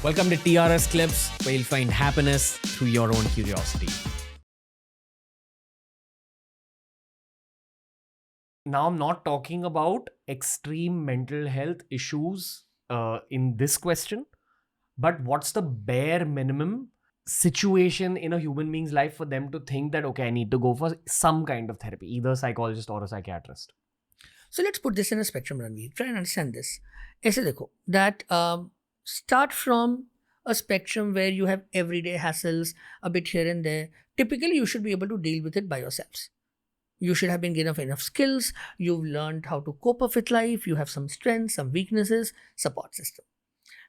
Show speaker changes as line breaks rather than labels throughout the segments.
Welcome to TRS Clips, where you'll find happiness through your own curiosity. Now, I'm not talking about extreme mental health issues in this question, but what's the bare minimum situation in a human being's life for them to think that, okay, I need to go for some kind of therapy, either a psychologist or a psychiatrist?
So let's put this in a spectrum, Ranveer. Try and understand this. ऐसे देखो, that start from a spectrum where you have everyday hassles, a bit here and there. Typically, you should be able to deal with it by yourselves. You should have been given enough skills. You've learned how to cope up with life. You have some strengths, some weaknesses, support system.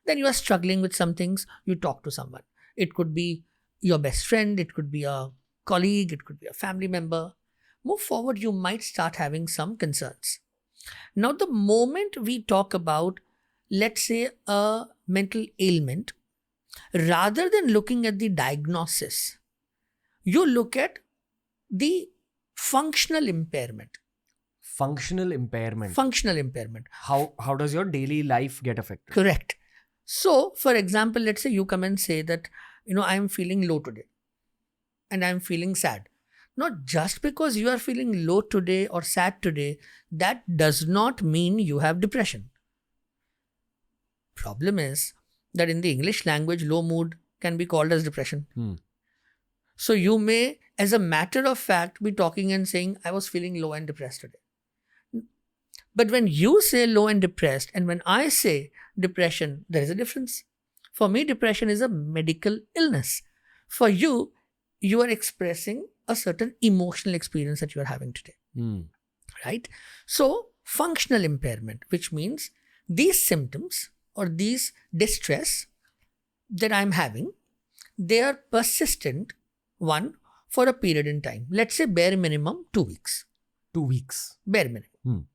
Then you are struggling with some things. You talk to someone. It could be your best friend. It could be a colleague. It could be a family member. Move forward, you might start having some concerns. Now, the moment we talk about, let's say, a mental ailment, rather than looking at the diagnosis, you look at the functional impairment.
Functional impairment.
Functional impairment.
How does your daily life get affected?
Correct. So, for example, let's say you come and say that, I am feeling low today and I am feeling sad. Not just because you are feeling low today or sad today, that does not mean you have depression. Problem is that in the English language, low mood can be called as depression. So you may, as a matter of fact, be talking and saying, I was feeling low and depressed today. But when you say low and depressed, and when I say depression, there is a difference. For me, depression is a medical illness. For you, you are expressing a certain emotional experience that you are having today. Right? So, functional impairment, which means these symptoms or these distress that I'm having, they are persistent, one, for a period in time. Let's say bare minimum 2 weeks.
2 weeks.
Bare minimum.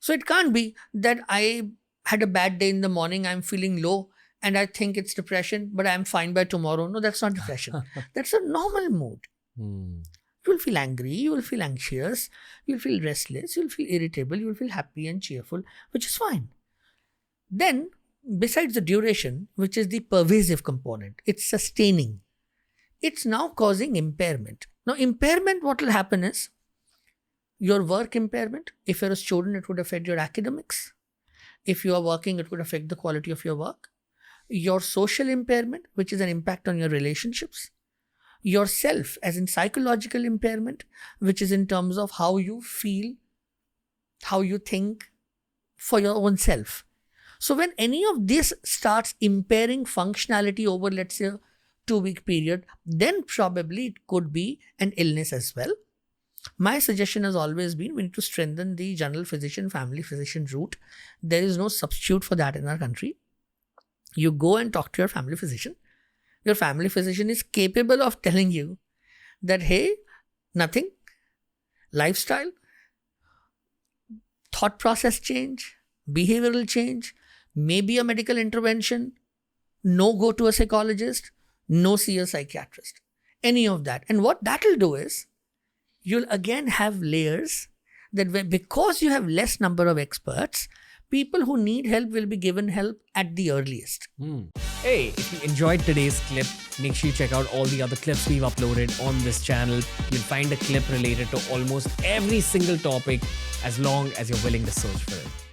So, it can't be that I had a bad day in the morning, I'm feeling low, and I think it's depression, but I'm fine by tomorrow. No, that's not depression. That's a normal mood. You will feel angry, you will feel anxious, you will feel restless, you will feel irritable, you will feel happy and cheerful, which is fine. Then, besides the duration, which is the pervasive component, it's sustaining. It's now causing impairment. Now, impairment, what will happen is, your work impairment, if you're a student, it would affect your academics. If you are working, it would affect the quality of your work. Your social impairment, which is an impact on your relationships. Yourself, as in psychological impairment, which is in terms of how you feel, how you think for your own self. So when any of this starts impairing functionality over, let's say, a 2-week period, then probably it could be an illness as well. My suggestion has always been, we need to strengthen the general physician, family physician route. There is no substitute for that in our country. You go and talk to your family physician. Your family physician is capable of telling you that, hey, nothing, lifestyle, thought process change, behavioral change, maybe a medical intervention, no go to a psychologist, no see a psychiatrist, any of that. And what that will do is, you'll again have layers that because you have less number of experts, people who need help will be given help at the earliest.
Hey, if you enjoyed today's clip, make sure you check out all the other clips we've uploaded on this channel. You'll find a clip related to almost every single topic as long as you're willing to search for it.